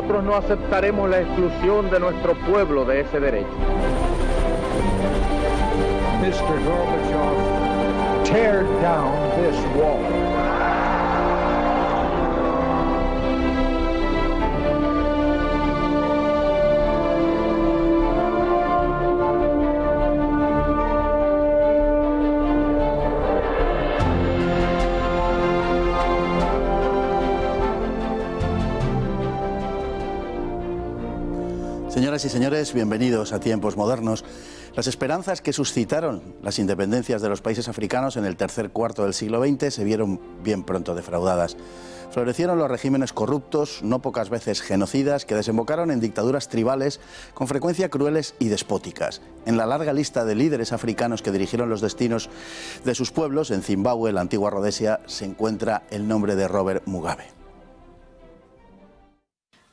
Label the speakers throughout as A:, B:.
A: nosotros no aceptaremos la exclusión de nuestro pueblo de ese derecho.
B: Mr. Gorbachev, tear down this wall.
C: Señoras y señores, bienvenidos a Tiempos Modernos. Las esperanzas que suscitaron las independencias de los países africanos en el tercer cuarto del siglo XX se vieron bien pronto defraudadas. Florecieron los regímenes corruptos, no pocas veces genocidas, que desembocaron en dictaduras tribales con frecuencia crueles y despóticas. En la larga lista de líderes africanos que dirigieron los destinos de sus pueblos, en Zimbabue, la antigua Rodesia, se encuentra el nombre de Robert Mugabe.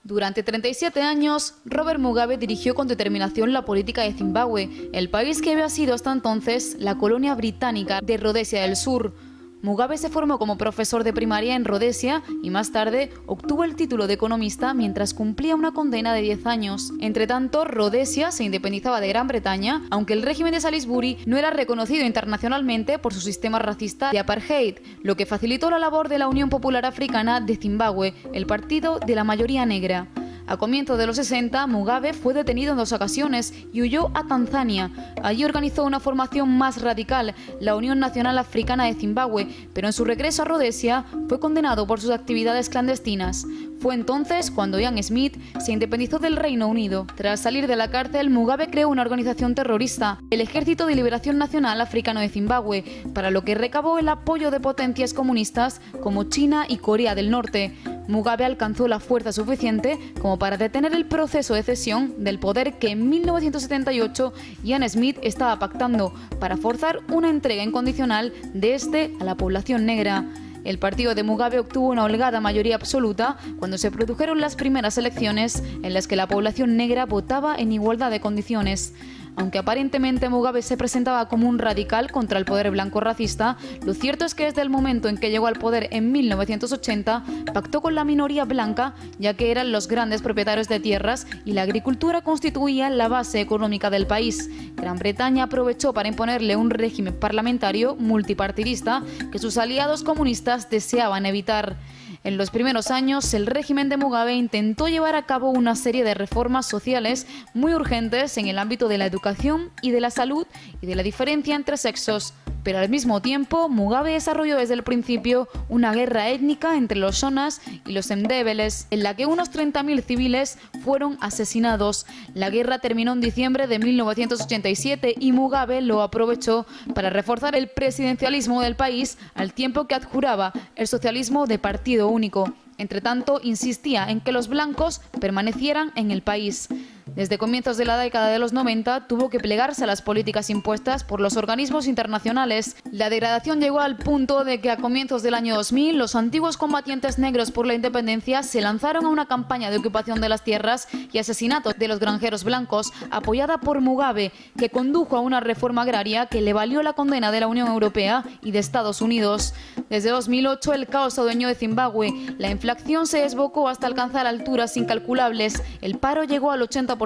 D: Durante 37 años, Robert Mugabe dirigió con determinación la política de Zimbabue, el país que había sido hasta entonces la colonia británica de Rodesia del Sur. Mugabe se formó como profesor de primaria en Rodesia y más tarde obtuvo el título de economista mientras cumplía una condena de 10 años. Entre tanto, Rodesia se independizaba de Gran Bretaña, aunque el régimen de Salisbury no era reconocido internacionalmente por su sistema racista de apartheid, lo que facilitó la labor de la Unión Popular Africana de Zimbabue, el partido de la mayoría negra. A comienzos de los 60, Mugabe fue detenido en 2 ocasiones y huyó a Tanzania. Allí organizó una formación más radical, la Unión Nacional Africana de Zimbabue, pero en su regreso a Rodesia fue condenado por sus actividades clandestinas. Fue entonces cuando Ian Smith se independizó del Reino Unido. Tras salir de la cárcel, Mugabe creó una organización terrorista, el Ejército de Liberación Nacional Africano de Zimbabue, para lo que recabó el apoyo de potencias comunistas como China y Corea del Norte. Mugabe alcanzó la fuerza suficiente como para detener el proceso de cesión del poder que en 1978 Ian Smith estaba pactando para forzar una entrega incondicional de este a la población negra. El partido de Mugabe obtuvo una holgada mayoría absoluta cuando se produjeron las primeras elecciones en las que la población negra votaba en igualdad de condiciones. Aunque aparentemente Mugabe se presentaba como un radical contra el poder blanco racista, lo cierto es que desde el momento en que llegó al poder en 1980, pactó con la minoría blanca, ya que eran los grandes propietarios de tierras y la agricultura constituía la base económica del país. Gran Bretaña aprovechó para imponerle un régimen parlamentario multipartidista que sus aliados comunistas deseaban evitar. En los primeros años, el régimen de Mugabe intentó llevar a cabo una serie de reformas sociales muy urgentes en el ámbito de la educación y de la salud y de la diferencia entre sexos. Pero al mismo tiempo, Mugabe desarrolló desde el principio una guerra étnica entre los Shonas y los Ndebele's, en la que unos 30.000 civiles fueron asesinados. La guerra terminó en diciembre de 1987 y Mugabe lo aprovechó para reforzar el presidencialismo del país al tiempo que adjuraba el socialismo de partido único. Entre tanto, insistía en que los blancos permanecieran en el país. Desde comienzos de la década de los 90 tuvo que plegarse a las políticas impuestas por los organismos internacionales. La degradación llegó al punto de que a comienzos del año 2000 los antiguos combatientes negros por la independencia se lanzaron a una campaña de ocupación de las tierras y asesinatos de los granjeros blancos apoyada por Mugabe, que condujo a una reforma agraria que le valió la condena de la Unión Europea y de Estados Unidos. Desde 2008 el caos adueñó de Zimbabue, la inflación se desbocó hasta alcanzar alturas incalculables, el paro llegó al 80%,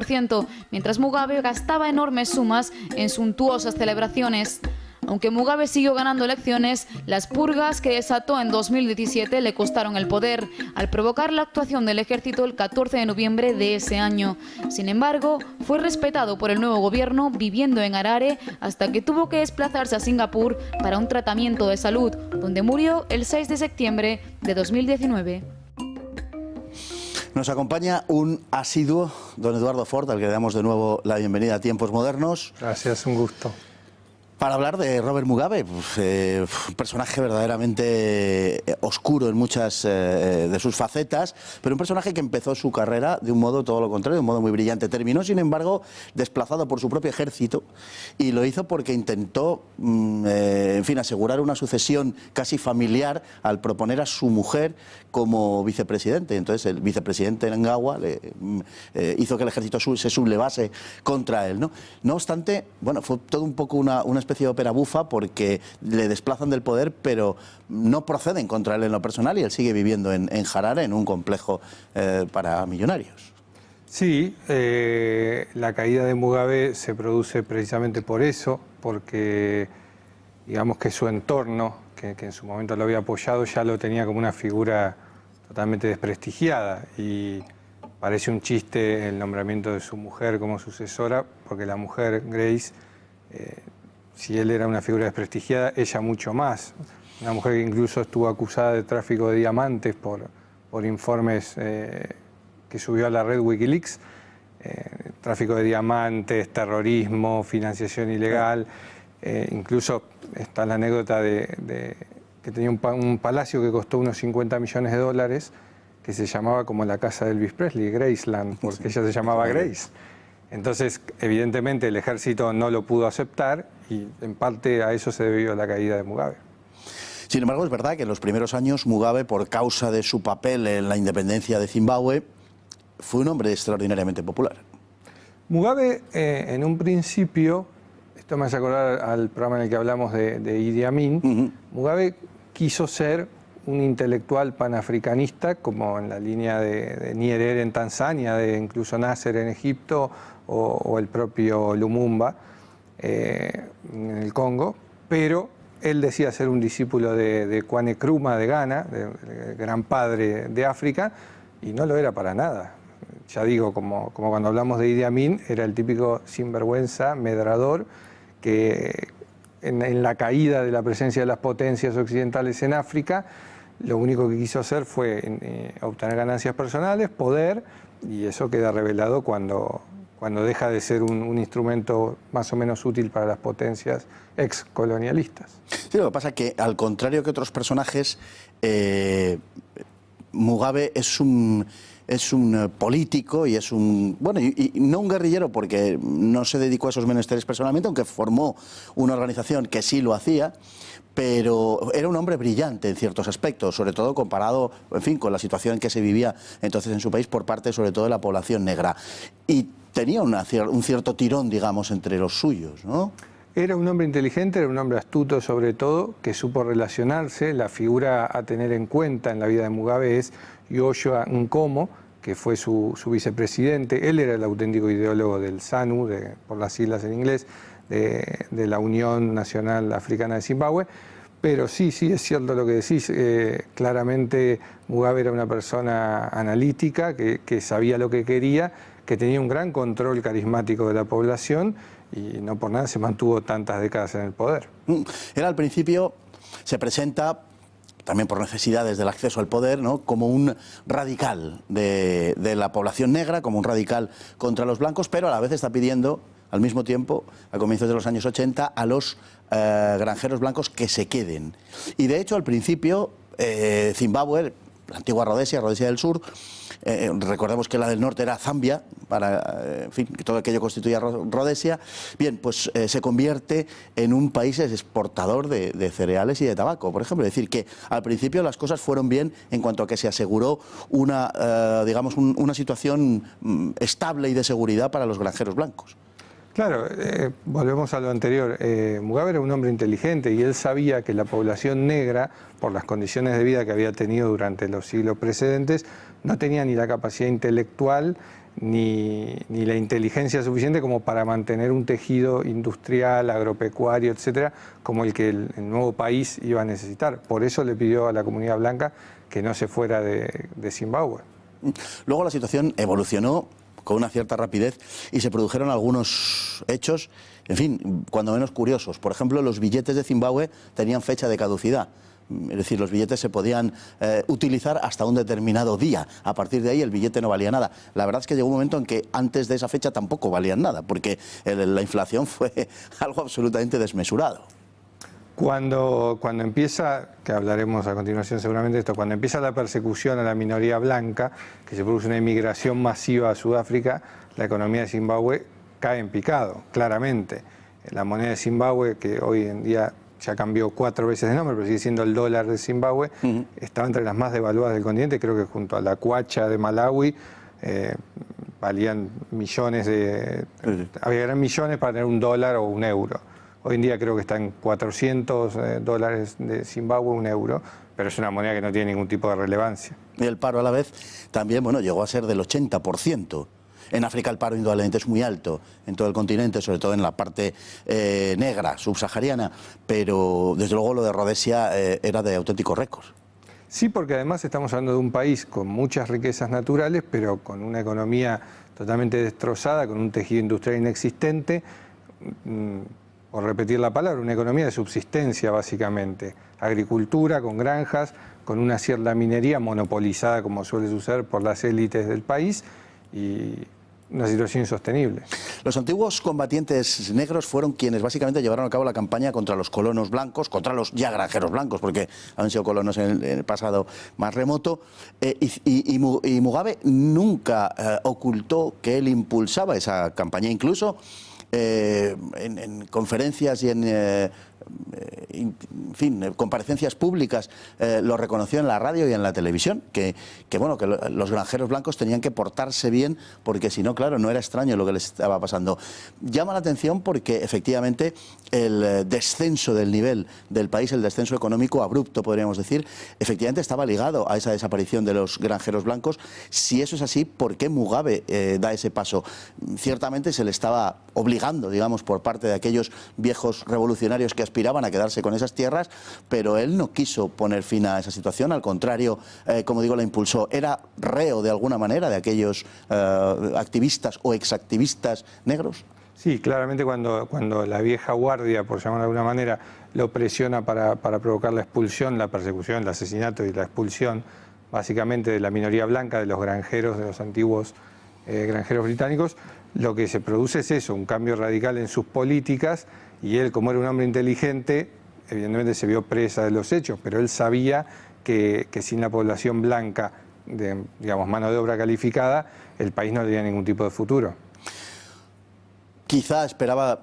D: mientras Mugabe gastaba enormes sumas en suntuosas celebraciones. Aunque Mugabe siguió ganando elecciones, las purgas que desató en 2017 le costaron el poder, al provocar la actuación del ejército el 14 de noviembre de ese año. Sin embargo, fue respetado por el nuevo gobierno viviendo en Harare hasta que tuvo que desplazarse a Singapur para un tratamiento de salud, donde murió el 6 de septiembre de 2019.
C: Nos acompaña un asiduo, don Eduardo Fort, al que le damos de nuevo la bienvenida a Tiempos Modernos.
E: Gracias, un gusto.
C: Para hablar de Robert Mugabe, un personaje verdaderamente oscuro en muchas de sus facetas, pero un personaje que empezó su carrera de un modo todo lo contrario, de un modo muy brillante. Terminó, sin embargo, desplazado por su propio ejército y lo hizo porque intentó, en fin, asegurar una sucesión casi familiar al proponer a su mujer como vicepresidente. Entonces el vicepresidente Mnangagwa hizo que el ejército se sublevase contra él, ¿no? No obstante, bueno, fue todo un poco una especie de ópera bufa porque le desplazan del poder, pero no proceden contra él en lo personal y él sigue viviendo en Harare, en un complejo para millonarios.
E: Sí, la caída de Mugabe se produce precisamente por eso, porque digamos que su entorno, que en su momento lo había apoyado, ya lo tenía como una figura totalmente desprestigiada, y parece un chiste el nombramiento de su mujer como sucesora, porque la mujer, Grace, si él era una figura desprestigiada, ella mucho más. Una mujer que incluso estuvo acusada de tráfico de diamantes por informes que subió a la red Wikileaks, tráfico de diamantes, terrorismo, financiación ilegal. Incluso está la anécdota de que tenía un palacio que costó unos $50 millones, que se llamaba como la casa de Elvis Presley, Graceland, porque ella se llamaba Grace. Entonces, evidentemente, el ejército no lo pudo aceptar y en parte a eso se debió la caída de Mugabe.
C: Sin embargo, es verdad que en los primeros años Mugabe, por causa de su papel en la independencia de Zimbabue, fue un hombre extraordinariamente popular.
E: Mugabe, en un principio, esto me hace acordar al programa en el que hablamos de Idi Amin, Mugabe quiso ser un intelectual panafricanista, como en la línea de Nyerere en Tanzania, de incluso Nasser en Egipto, o el propio Lumumba en el Congo, pero él decía ser un discípulo de Kwame Nkrumah de Ghana, del gran padre de África, y no lo era para nada. Ya digo, como cuando hablamos de Idi Amin, era el típico sinvergüenza, medrador, que en la caída de la presencia de las potencias occidentales en África, lo único que quiso hacer fue obtener ganancias personales, poder, y eso queda revelado cuando deja de ser un instrumento más o menos útil para las potencias excolonialistas.
C: Sí, lo que pasa es que, al contrario que otros personajes, Mugabe es un político y es un... Bueno, y no un guerrillero, porque no se dedicó a esos menesteres personalmente, aunque formó una organización que sí lo hacía, pero era un hombre brillante en ciertos aspectos, sobre todo comparado, en fin, con la situación en que se vivía entonces en su país por parte, sobre todo, de la población negra. Y tenía un cierto tirón, digamos, entre los suyos, ¿no?
E: Era un hombre inteligente, era un hombre astuto sobre todo, que supo relacionarse. La figura a tener en cuenta en la vida de Mugabe es Joshua Nkomo, que fue su vicepresidente. Él era el auténtico ideólogo del ZANU, por las siglas en inglés, de la Unión Nacional Africana de Zimbabue. Pero sí, es cierto lo que decís. Claramente Mugabe era una persona analítica, que sabía lo que quería, que tenía un gran control carismático de la población, y no por nada se mantuvo tantas décadas en el poder.
C: Él al principio se presenta, también por necesidades del acceso al poder, ¿no?, como un radical de la población negra, como un radical contra los blancos, pero a la vez está pidiendo, al mismo tiempo, a comienzos de los años 80, a los granjeros blancos que se queden. Y de hecho, al principio, Zimbabue, la antigua Rodesia del Sur, recordemos que la del norte era Zambia, en fin, que todo aquello constituía Rodesia. Bien, pues se convierte en un país exportador de cereales y de tabaco, por ejemplo. Es decir, que al principio las cosas fueron bien en cuanto a que se aseguró digamos, una situación estable y de seguridad para los granjeros blancos.
E: Claro, volvemos a lo anterior. Mugabe era un hombre inteligente y él sabía que la población negra, por las condiciones de vida que había tenido durante los siglos precedentes, no tenía ni la capacidad intelectual ni la inteligencia suficiente como para mantener un tejido industrial, agropecuario, etcétera, como el que el nuevo país iba a necesitar. Por eso le pidió a la comunidad blanca que no se fuera de Zimbabue.
C: Luego la situación evolucionó con una cierta rapidez y se produjeron algunos hechos, en fin, cuando menos curiosos. Por ejemplo, los billetes de Zimbabue tenían fecha de caducidad. Es decir, los billetes se podían utilizar hasta un determinado día. A partir de ahí el billete no valía nada. La verdad es que llegó un momento en que antes de esa fecha tampoco valían nada, porque la inflación fue algo absolutamente desmesurado.
E: Cuando empieza, que hablaremos a continuación seguramente de esto, cuando empieza la persecución a la minoría blanca, que se produce una inmigración masiva a Sudáfrica, la economía de Zimbabue cae en picado, claramente. La moneda de Zimbabue, que hoy en día ya cambió 4 veces de nombre, pero sigue siendo el dólar de Zimbabue, estaba entre las más devaluadas del continente, creo que junto a la kwacha de Malawi, valían millones había gran millones para tener $1 o €1. Hoy en día creo que está en $400 de Zimbabue, un euro, pero es una moneda que no tiene ningún tipo de relevancia.
C: Y el paro a la vez también, bueno, llegó a ser del 80%. En África el paro indudablemente es muy alto en todo el continente, sobre todo en la parte negra, subsahariana, pero desde luego lo de Rodesia era de auténtico récord.
E: Sí, porque además estamos hablando de un país con muchas riquezas naturales, pero con una economía totalmente destrozada, con un tejido industrial inexistente, por repetir la palabra, una economía de subsistencia básicamente, agricultura con granjas, con una cierta minería monopolizada como suele suceder por las élites del país y una situación insostenible.
C: Los antiguos combatientes negros fueron quienes básicamente llevaron a cabo la campaña contra los colonos blancos, contra los ya granjeros blancos, porque han sido colonos en el pasado más remoto, y Mugabe nunca ocultó que él impulsaba esa campaña, incluso en conferencias y en fin, comparecencias públicas lo reconoció en la radio y en la televisión, que los granjeros blancos tenían que portarse bien porque si no, claro, no era extraño lo que les estaba pasando. Llama la atención porque efectivamente el descenso del nivel del país, el descenso económico abrupto, podríamos decir, efectivamente estaba ligado a esa desaparición de los granjeros blancos. Si eso es así, ¿por qué Mugabe da ese paso? Ciertamente se le estaba obligando, digamos, por parte de aquellos viejos revolucionarios que aspiraban a quedarse con esas tierras, pero él no quiso poner fin a esa situación, al contrario, como digo, la impulsó. ¿Era reo de alguna manera de aquellos activistas o exactivistas negros?
E: Sí, claramente cuando la vieja guardia, por llamarlo de alguna manera, lo presiona para provocar la expulsión, la persecución, el asesinato y la expulsión, básicamente de la minoría blanca, de los granjeros, de los antiguos granjeros británicos, lo que se produce es eso, un cambio radical en sus políticas, y él, como era un hombre inteligente, evidentemente se vio presa de los hechos, pero él sabía que sin la población blanca, de, digamos, mano de obra calificada, el país no tenía ningún tipo de futuro.
C: Quizá esperaba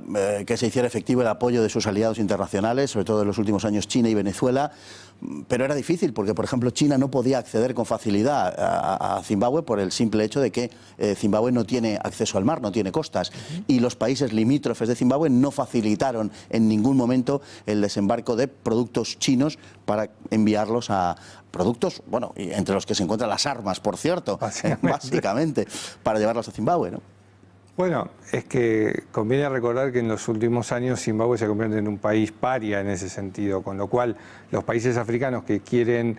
C: que se hiciera efectivo el apoyo de sus aliados internacionales, sobre todo en los últimos años China y Venezuela, pero era difícil porque, por ejemplo, China no podía acceder con facilidad a Zimbabue por el simple hecho de que Zimbabue no tiene acceso al mar, no tiene costas, y los países limítrofes de Zimbabue no facilitaron en ningún momento el desembarco de productos chinos para enviarlos a productos, bueno, entre los que se encuentran las armas, por cierto, básicamente para llevarlos a Zimbabue, ¿no?
E: Bueno, es que conviene recordar que en los últimos años Zimbabue se convierte en un país paria en ese sentido, con lo cual los países africanos que quieren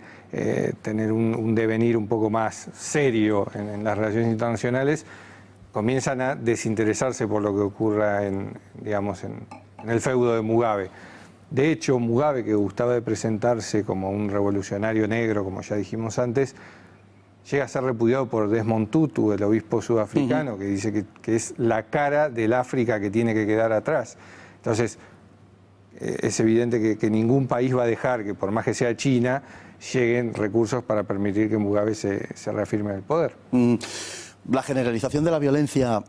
E: tener un devenir un poco más serio en las relaciones internacionales comienzan a desinteresarse por lo que ocurra digamos, en el feudo de Mugabe. De hecho, Mugabe, que gustaba de presentarse como un revolucionario negro, como ya dijimos antes, llega a ser repudiado por Desmond Tutu, el obispo sudafricano, que dice que es la cara del África que tiene que quedar atrás. Entonces, es evidente que ningún país va a dejar que, por más que sea China, lleguen recursos para permitir que Mugabe se reafirme en el poder.
C: La generalización de la violencia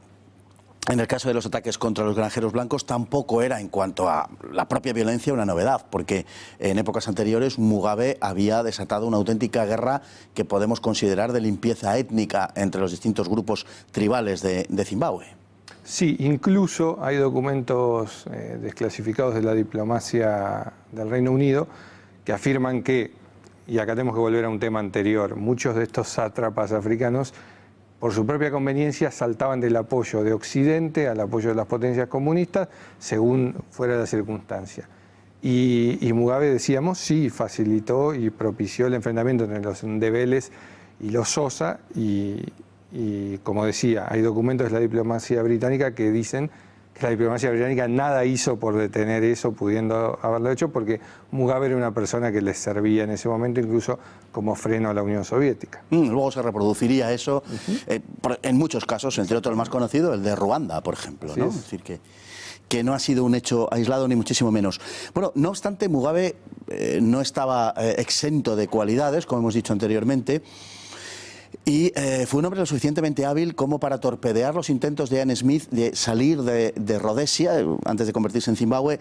C: en el caso de los ataques contra los granjeros blancos tampoco era, en cuanto a la propia violencia, una novedad, porque en épocas anteriores Mugabe había desatado una auténtica guerra que podemos considerar de limpieza étnica entre los distintos grupos tribales de Zimbabue.
E: Sí, incluso hay documentos desclasificados de la diplomacia del Reino Unido que afirman que, y acá tenemos que volver a un tema anterior, muchos de estos sátrapas africanos por su propia conveniencia saltaban del apoyo de Occidente al apoyo de las potencias comunistas según fuera la circunstancia. Y Mugabe, decíamos, sí facilitó y propició el enfrentamiento entre los Ndebeles y los Xhosa y como decía, hay documentos de la diplomacia británica que dicen que la diplomacia británica nada hizo por detener eso, pudiendo haberlo hecho, porque Mugabe era una persona que les servía en ese momento incluso como freno a la Unión Soviética.
C: Luego se reproduciría eso en muchos casos, entre otros el más conocido, el de Ruanda, por ejemplo, ¿no? Es decir, que no ha sido un hecho aislado ni muchísimo menos. Bueno, no obstante, Mugabe no estaba exento de cualidades, como hemos dicho anteriormente. Y fue un hombre lo suficientemente hábil como para torpedear los intentos de Ian Smith de salir de Rhodesia, antes de convertirse en Zimbabue,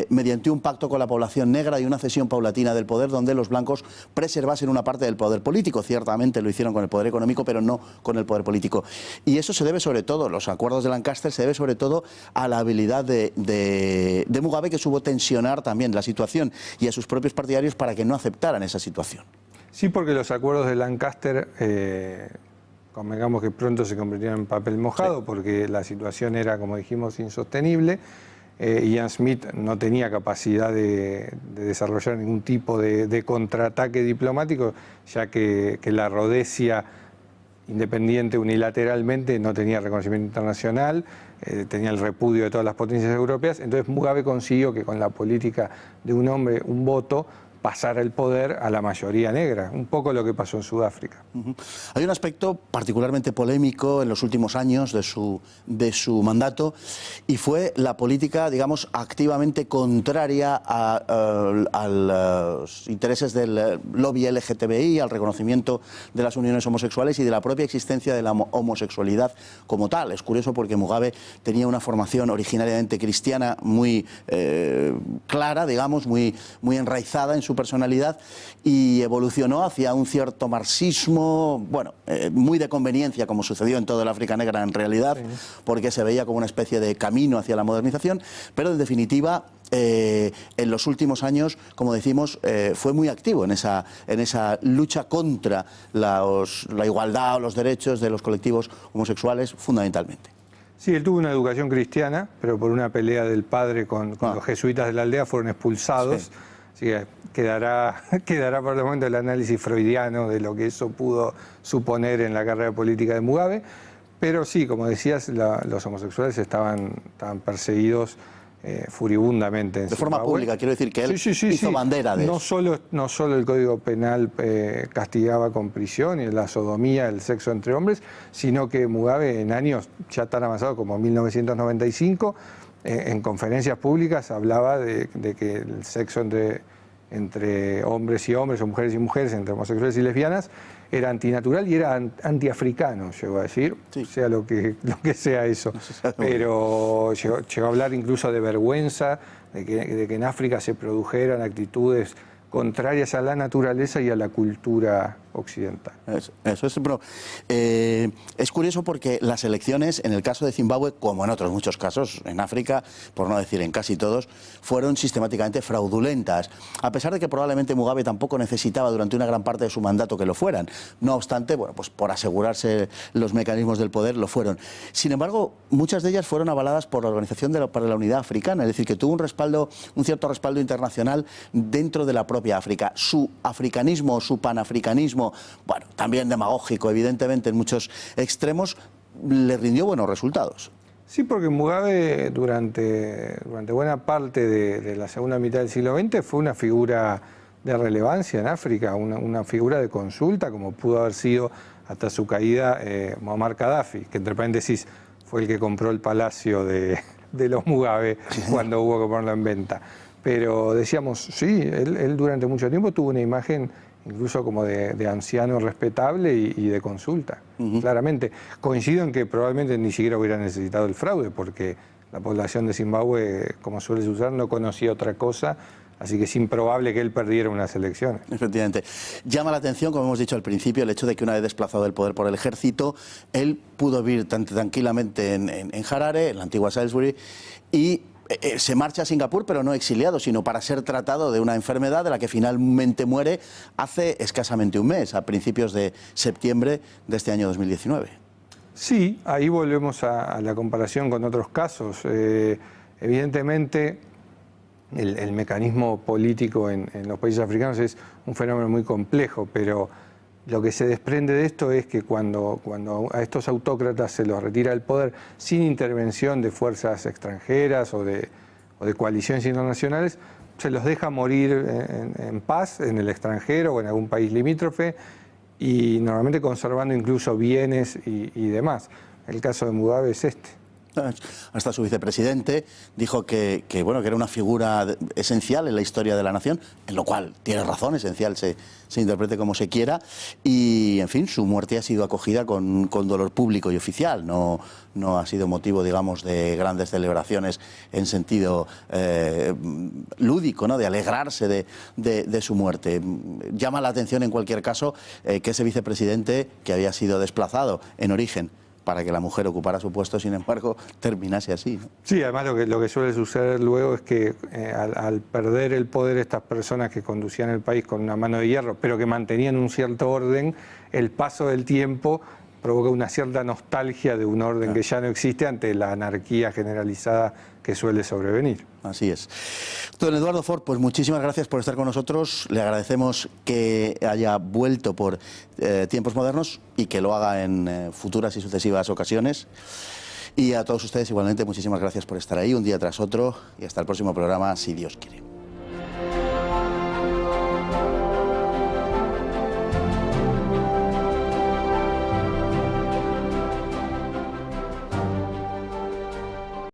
C: mediante un pacto con la población negra y una cesión paulatina del poder, donde los blancos preservasen una parte del poder político. Ciertamente lo hicieron con el poder económico, pero no con el poder político. Y eso se debe sobre todo, los acuerdos de Lancaster, se debe sobre todo a la habilidad de Mugabe, que supo tensionar también la situación y a sus propios partidarios para que no aceptaran esa situación.
E: Sí, porque los acuerdos de Lancaster, convengamos que pronto se convirtieron en papel mojado, sí, porque la situación era, como dijimos, insostenible. Ian Smith no tenía capacidad de desarrollar ningún tipo de contraataque diplomático, ya que la Rhodesia independiente unilateralmente no tenía reconocimiento internacional, tenía el repudio de todas las potencias europeas. Entonces Mugabe consiguió que con la política de un hombre, un voto, pasar el poder a la mayoría negra, un poco lo que pasó en Sudáfrica.
C: Hay un aspecto particularmente polémico en los últimos años de su mandato, y fue la política, digamos, activamente contraria a los intereses del lobby LGTBI, al reconocimiento de las uniones homosexuales y de la propia existencia de la homosexualidad como tal. Es curioso porque Mugabe tenía una formación originariamente cristiana muy clara, digamos, muy enraizada en su personalidad, y evolucionó hacia un cierto marxismo, bueno, muy de conveniencia, como sucedió en toda el África negra en realidad, sí, porque se veía como una especie de camino hacia la modernización, pero en definitiva en los últimos años, como decimos, fue muy activo en esa lucha contra la igualdad o los derechos de los colectivos homosexuales, fundamentalmente.
E: Sí, él tuvo una educación cristiana, pero por una pelea del padre con los jesuitas de la aldea fueron expulsados. Sí. Así que quedará por el momento el análisis freudiano de lo que eso pudo suponer en la carrera política de Mugabe. Pero sí, como decías, los homosexuales estaban perseguidos furibundamente en
C: de forma
E: Zimbabue.
C: Pública, quiero decir que él hizo bandera de eso.
E: No solo el Código Penal castigaba con prisión y la sodomía, el sexo entre hombres, sino que Mugabe en años ya tan avanzados como 1995, en conferencias públicas hablaba de que el sexo entre hombres y hombres o mujeres y mujeres, entre homosexuales y lesbianas, era antinatural y era antiafricano, llegó a decir, sí, sea lo que sea eso. Pero llegó a hablar incluso de vergüenza, de que en África se produjeran actitudes contrarias a la naturaleza y a la cultura occidental.
C: Eso es, pero, es curioso porque las elecciones, en el caso de Zimbabue, como en otros muchos casos, en África, por no decir en casi todos, fueron sistemáticamente fraudulentas, a pesar de que probablemente Mugabe tampoco necesitaba durante una gran parte de su mandato que lo fueran. No obstante, bueno, pues por asegurarse los mecanismos del poder, lo fueron. Sin embargo, muchas de ellas fueron avaladas por la Organización para la Unidad Africana, es decir, que tuvo un cierto respaldo internacional dentro de la propia África. Su africanismo, su panafricanismo, bueno, también demagógico, evidentemente, en muchos extremos, le rindió buenos resultados.
E: Sí, porque Mugabe durante buena parte de la segunda mitad del siglo XX fue una figura de relevancia en África, una figura de consulta, como pudo haber sido hasta su caída Muammar Gaddafi, que entre paréntesis fue el que compró el palacio de los Mugabe cuando hubo que ponerlo en venta. Pero decíamos, sí, él durante mucho tiempo tuvo una imagen incluso como de anciano respetable y de consulta, claramente. Coincido en que probablemente ni siquiera hubiera necesitado el fraude, porque la población de Zimbabue, como suele usar, no conocía otra cosa, así que es improbable que él perdiera unas elecciones.
C: Efectivamente. Llama la atención, como hemos dicho al principio, el hecho de que una vez desplazado del poder por el ejército, él pudo vivir tranquilamente en Harare, en la antigua Salisbury, y se marcha a Singapur, pero no exiliado, sino para ser tratado de una enfermedad de la que finalmente muere hace escasamente un mes, a principios de septiembre de este año 2019.
E: Sí, ahí volvemos a la comparación con otros casos. Evidentemente, el mecanismo político en los países africanos es un fenómeno muy complejo, pero lo que se desprende de esto es que cuando a estos autócratas se los retira el poder sin intervención de fuerzas extranjeras o de coaliciones internacionales, se los deja morir en paz en el extranjero o en algún país limítrofe, y normalmente conservando incluso bienes y demás. El caso de Mugabe es este.
C: hasta su vicepresidente, dijo que era una figura esencial en la historia de la nación, en lo cual tiene razón, esencial se interprete como se quiera, y en fin, su muerte ha sido acogida con dolor público y oficial, no ha sido motivo, digamos, de grandes celebraciones en sentido lúdico, ¿no?, de alegrarse de su muerte. Llama la atención en cualquier caso que ese vicepresidente, que había sido desplazado en origen para que la mujer ocupara su puesto, sin embargo, terminase así, ¿no?
E: Sí, además lo que suele suceder luego es que al perder el poder estas personas que conducían el país con una mano de hierro, pero que mantenían un cierto orden, el paso del tiempo provoca una cierta nostalgia de un orden que ya no existe ante la anarquía generalizada que suele sobrevenir.
C: Así es. Don Eduardo Fort, pues muchísimas gracias por estar con nosotros. Le agradecemos que haya vuelto por Tiempos Modernos y que lo haga en futuras y sucesivas ocasiones. Y a todos ustedes igualmente muchísimas gracias por estar ahí un día tras otro y hasta el próximo programa, si Dios quiere.